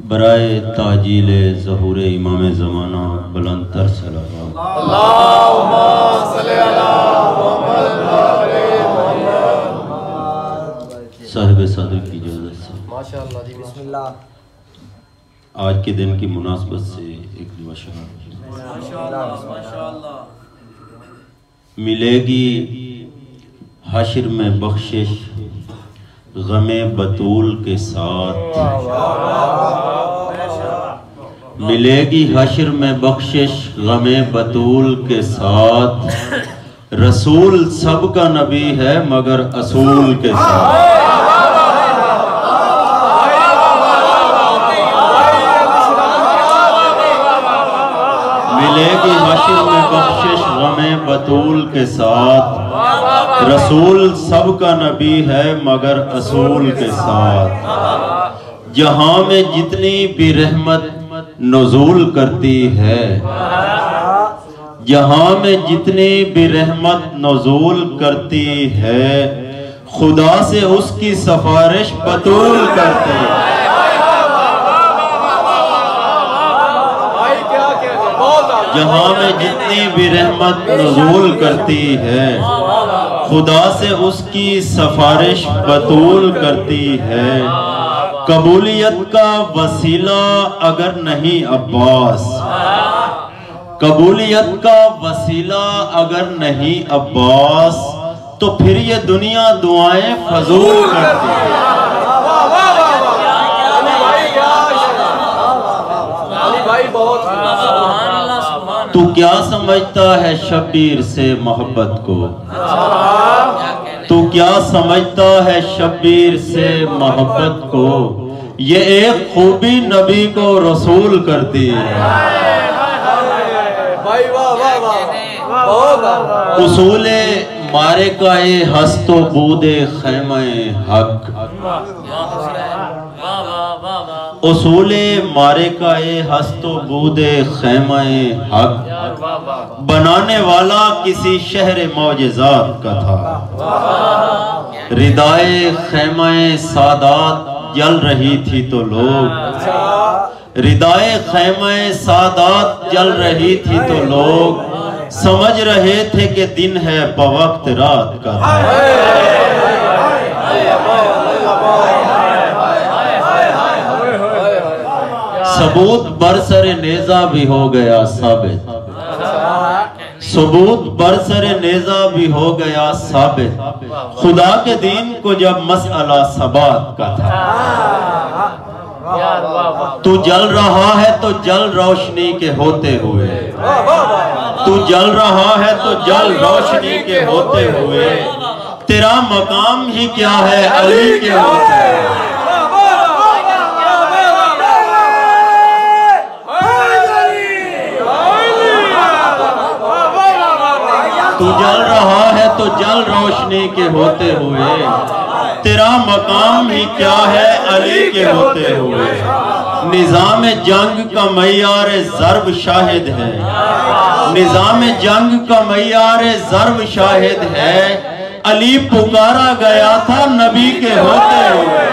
برائے تاجیل ظہور امام زمانہ بلند تر صلوات اللہم صلی اللہ صاحب صدر کی اجازت سے ماشاءاللہ جی بسم اللہ آج کے دن کی مناسبت سے ایک دعا شروع ماشاءاللہ ملے گی حشر میں بخشش غم بطول کے ساتھ ملے گی حشر میں بخشش غم بطول کے ساتھ رسول سب کا نبی ہے مگر اصول کے ساتھ ملے گی حشر میں بخشش غم بطول کے ساتھ رسول سب کا نبی ہے مگر اصول کے ساتھ جہاں میں جتنی بھی رحمت نزول کرتی ہے جہاں میں جتنی بھی رحمت نزول کرتی ہے خدا سے اس کی سفارش بطول کرتی ہے جہاں میں جتنی بھی رحمت نزول کرتی ہے خدا سے اس کی سفارش بطول کرتی ہے قبولیت کا وسیلہ اگر نہیں عباس قبولیت کا وسیلہ اگر نہیں عباس تو پھر یہ دنیا دعائیں فضول کرتی ہے تو کیا سمجھتا ہے شبیر سے محبت کو تو کیا سمجھتا ہے شبیر سے محبت کو یہ ایک خوبی نبی کو رسول کرتی ہے اصول مارکہ ہست و بود خیمہ حق اصول مارکہ ہست و بود خیمہ حق بنانے والا کسی شہر معجزات کا تھا ردائے خیمہ سادات جل رہی تھی تو لوگ ردائے خیمہ سادات جل رہی تھی تو لوگ سمجھ رہے تھے کہ دن ہے بوقت رات کا تھا ثبوت برسر نیزہ بھی ہو گیا ثابت ثبوت برسر نیزہ بھی ہو گیا ثابت خدا کے دین کو جب مسئلہ ثبات کا تھا تو جل رہا ہے تو جل روشنی کے ہوتے ہوئے تو جل رہا ہے تو جل روشنی کے ہوتے ہوئے تیرا مقام ہی کیا ہے علی کے ہوتے ہوئے تو جل رہا ہے تو جل روشنی کے ہوتے ہوئے تیرا مقام ہی کیا ہے علی کے ہوتے ہوئے نظام جنگ کا معیار ضرب شاہد ہے نظام جنگ کا معیار ضرب شاہد ہے علی پکارا گیا تھا نبی کے ہوتے ہوئے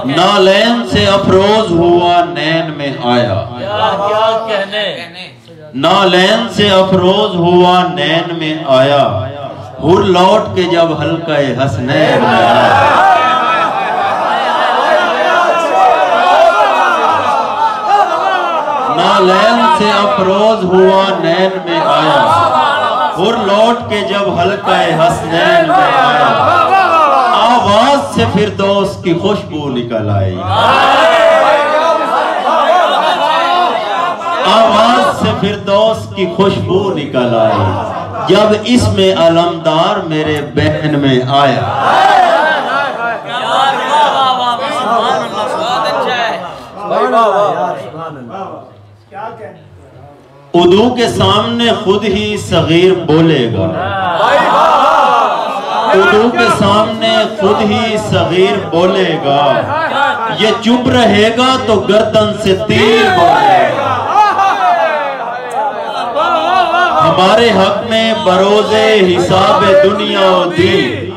نالین سے افروز ہوا نین میں آیا نالین سے افروز ہوا نین میں آیا ہر لوٹ کے جب حلقہ حسنین میں آیا نالین سے افروز ہوا نین میں آیا ہر لوٹ کے جب حلقہ حسنین میں آیا آواز سے فردوس کی خوشبو نکل آئی آواز سے فردوس کی خوشبو نکل آئی جب اس میں علمدار میرے بہن میں آیا ادو کے سامنے خود ہی صغیر بولے گا اردو کے سامنے خود ہی صغیر بولے گا، یہ چپ رہے گا تو گردن سے تیر بولے گا۔ ہمارے حق میں بروز حساب دنیا و دین،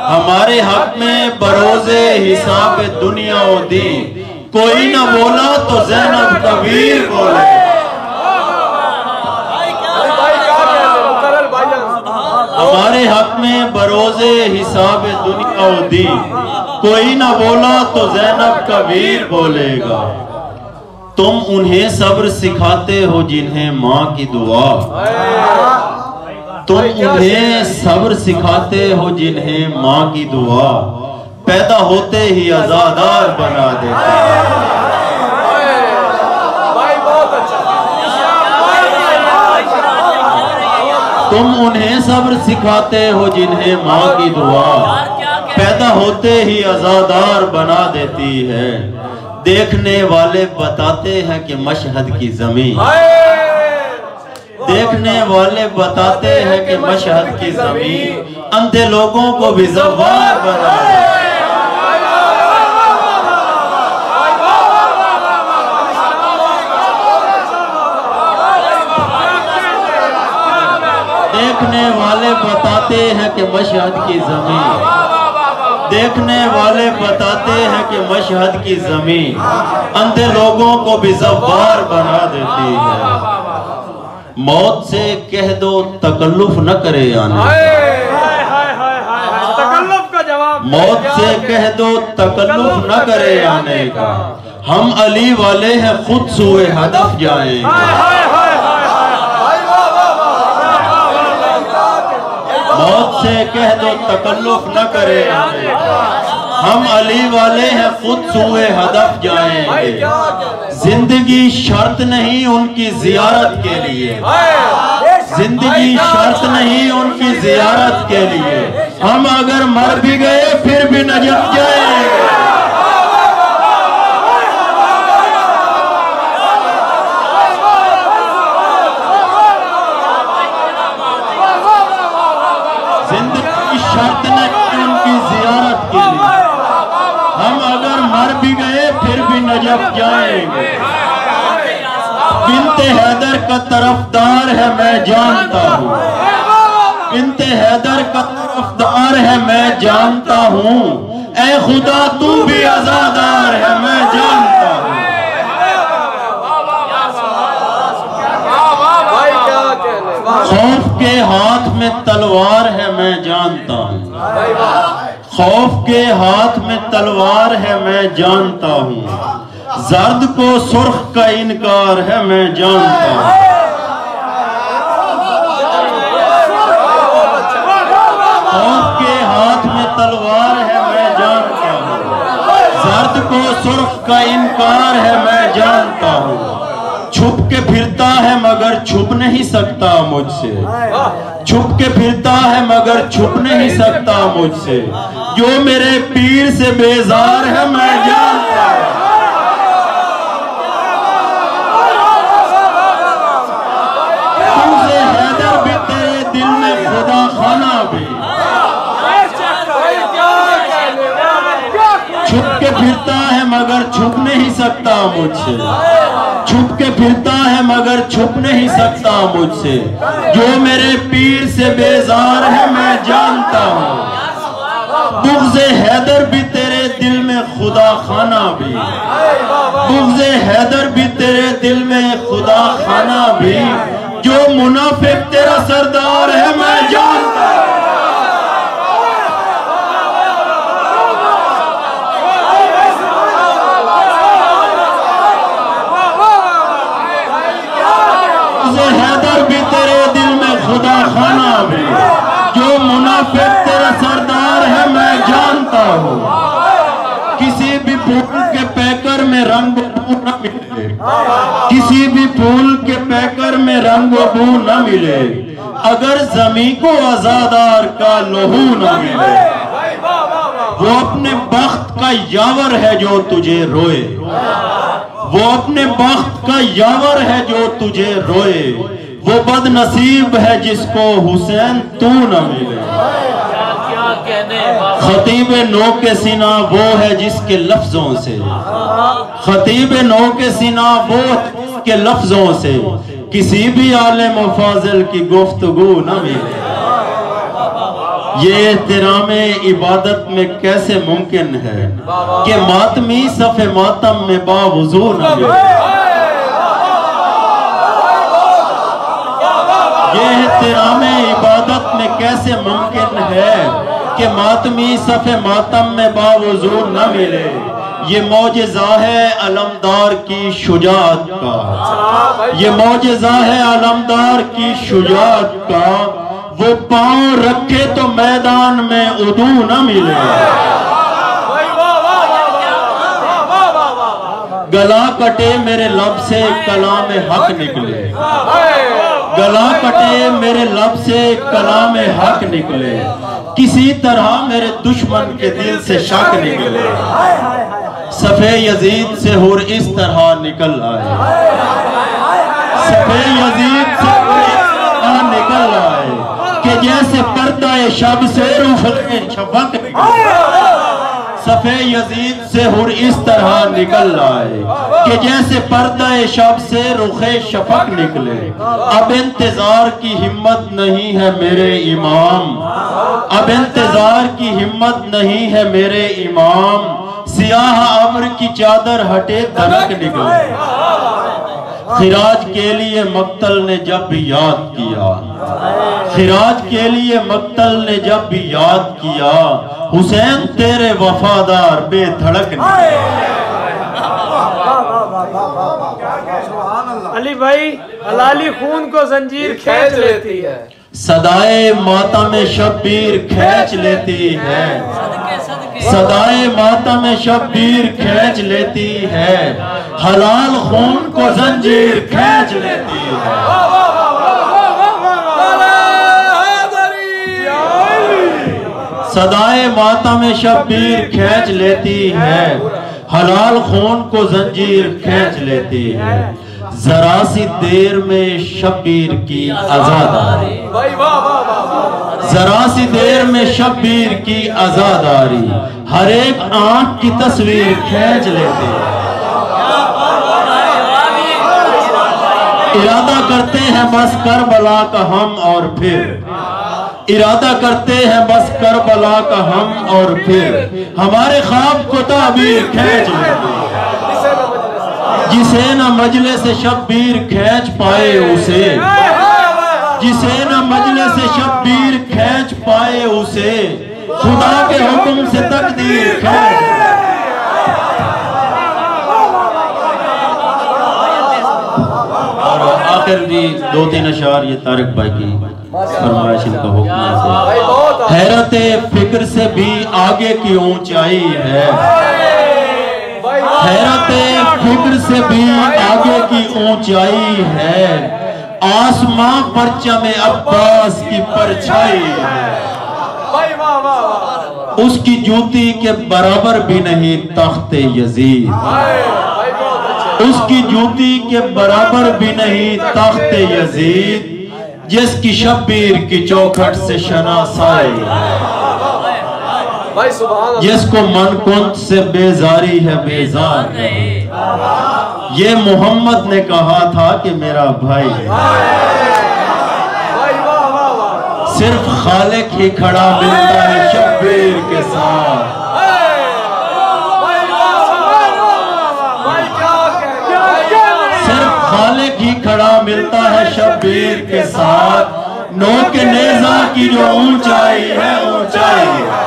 ہمارے حق میں بروز حساب دنیا و دین، کوئی نہ بولا تو زینب کبیر بولے۔ ہمارے حق میں بروز حساب دنیا و دین، کوئی نہ بولا تو زینب کبیر بولے گا۔ تم انہیں صبر سکھاتے ہو جنہیں ماں کی دعا، تم انہیں صبر سکھاتے ہو جنہیں ماں کی دعا، پیدا ہوتے ہی عزادار بنا دیتے ہیں۔ تم انہیں صبر سکھاتے ہو جنہیں ماں کی دعا، پیدا ہوتے ہی عزادار بنا دیتی ہے۔ دیکھنے والے بتاتے ہیں کہ مشہد کی زمین، دیکھنے والے بتاتے ہیں کہ مشہد کی زمین اندھے لوگوں کو بھی زوار بنا دیتی ہے۔ دیکھنے والے بتاتے ہیں کہ مشہد کی زمین، دیکھنے والے بتاتے ہیں کہ مشہد کی زمین اندھے لوگوں کو بھی زوار بنا دیتی ہے۔ موت سے کہہ دو تکلف نہ کرے آنے، موت سے کہہ دو تکلف نہ کرے آنے کا، ہم علی والے ہیں خود سوئے ہدف جائیں گے۔ موت سے کہہ دو تکلف نہ کرے آنے کا، ہم علی والے ہیں خود سوئے ہدف جائیں گے۔ زندگی شرط نہیں ان کی زیارت کے لیے، زندگی شرط نہیں ان کی زیارت کے لیے، ہم اگر مر بھی گئے پھر بھی نجف جائیں گے۔ زندگی شرط نہیں ان کی زیارت کے لیے، ہم اگر مر بھی گئے پھر بھی نجف جائیں گے۔ بنت حیدر کا طرفدار ہے میں جانتا ہوں، بنت حیدر کا طرفدار ہے میں جانتا ہوں، اے خدا تو بھی عزادار ہے میں جانتا ہوں۔ خوف کے ہاتھ میں تلوار ہے میں جانتا ہوں، خوف کے ہاتھ میں تلوار ہے میں جانتا ہوں، زرد کو سرخ کا انکار ہے میں جانتا ہوں۔ خوف کے ہاتھ میں تلوار ہے میں جانتا ہوں، زرد کو سرخ کا انکار ہے میں جانتا ہوں، چھپ کے پھرتا ہے مگر چھپ نہیں سکتا مجھ سے، چھپ کے پھرتا ہے مگر چھپ نہیں سکتا مجھ سے، جو میرے پیر سے بیزار ہے میں جانتا ہوں۔ بغض حیدر بھی تیرے دل میں خدا خانہ بھی، چھپ کے پھرتا ہے مگر چھپ نہیں سکتا مجھ سے، چھپ کے پھرتا ہے مگر چھپ نہیں سکتا مجھ سے، جو میرے پیر سے بیزار ہے میں جانتا ہوں۔ بغض حیدر بھی تیرے دل میں خدا خانہ بھی، بغض حیدر بھی تیرے دل میں خدا خانہ بھی، جو منافق تیرا سردار ہے میں جانتا ہوں۔ حیدر بھی تیرے دل میں خدا خانہ بھی، جو منافق تیرا سردار ہے میں جانتا ہوں۔ کسی بھی پھول کے پیکر میں رنگ و بو نہ ملے، کسی بھی پھول کے پیکر میں رنگ و بو نہ ملے، اگر زمین کو عزادار کا لہو نہ ملے، وہ اپنے بخت کا یاور ہے جو تجھے روئے، وہ اپنے بخت کا یاور ہے جو تجھے روئے، وہ بد نصیب ہے جس کو حسین تو نہ ملے۔ خطیب نو کے سینہ وہ ہے جس کے لفظوں سے، خطیب نو کے سینہ وہ کے لفظوں سے کسی بھی عالم و فاضل کی گفتگو نہ ملے۔ یہ احترام عبادت میں کیسے ممکن ہے کہ ماتمی صف ماتم میں باوضو نہ ملے۔ یہ احترام عبادت میں کیسے ممکن ہے کہ ماتمی صف ماتم میں باوضو نہ ملے۔ یہ معجزہ ہے علمدار کی شجاعت کا، یہ معجزہ ہے علمدار کی شجاعت کا، وہ پاؤں رکھے تو میدان میں عدو نہ ملے۔ گلا کٹے میرے لب سے کلام حق نکلے، گلا کٹے میرے لب سے کلام حق نکلے، کسی طرح میرے دشمن کے دل سے شک نکلے، صفِ یزید سے حور اس طرح نکل آئے، صفِ یزید سے حور اس طرح نکل آئے کہ جیسے پردہ شب سے روفل شفق نکلے۔ صفِ یزید سے حور اس طرح نکل آئے کہ جیسے پردہ شب سے رخ شفق نکلے۔ اب انتظار کی ہمت نہیں ہے میرے امام، اب انتظار کی ہمت نہیں ہے میرے امام، سیاہ ابر کی چادر ہٹے دھڑک نکلے۔ خراج کے لیے مقتل نے جب بھی یاد کیا، خراج کے لیے مقتل نے جب بھی یاد کیا، حسین تیرے وفادار بے دھڑک نکلے۔ علی بھائی حلالی خون کو زنجیر کھینچ لیتی ہے، صدائے ماتم شبیر کھینچ لیتی ہے، صدائے ماتم شبیر کھینچ لیتی ہے، حلال خون کو زنجیر کھینچ لیتی ہے۔ صدائے ماتم شبیر کھینچ لیتی ہے، حلال خون کو زنجیر کھینچ لیتی ہے، ذرا سی دیر میں شبیر کی آزاداری، ذرا سی دیر میں شبیر کی آزاداری، ہر ایک آنکھ کی تصویر کھینچ لیتے ہیں۔ ارادہ کرتے ہیں بس کربلا کا ہم اور پھر، ارادہ کرتے ہیں بس کربلا کا ہم اور پھر، ہمارے خواب کو تعبیر کھینچ لیتے ہیں۔ جسے نہ مجلس شبیر کھینچ پائے اسے، جسے نہ مجلس شبیر کھینچ پائے اسے، خدا کے حکم سے تقدیر کھینچ۔ اور آخر بھی دو تین اشعار یہ طارق بھائی کی فرمائش ان کا حکم ہے۔ حیرت فکر سے بھی آگے کی اونچائی ہے، حیرت فکر سے بھی آگے کی اونچائی ہے، آسمان پرچم عباس کی پرچھائی ہے، اس کی جوتی کے برابر بھی نہیں تخت یزید، اس کی جوتی کے برابر بھی نہیں تخت یزید، جس کی شبیر کی چوکھٹ سے شناسائی ہے، جس کو من کنت سے بیزاری ہے بیزار ہے۔ یہ محمد نے کہا تھا کہ میرا بھائی ہے، صرف خالق ہی کھڑا ملتا ہے شبیر کے ساتھ، صرف خالق ہی کھڑا ملتا ہے شبیر کے ساتھ، نوک نیزہ کی جو اونچائی ہے اونچائی ہے۔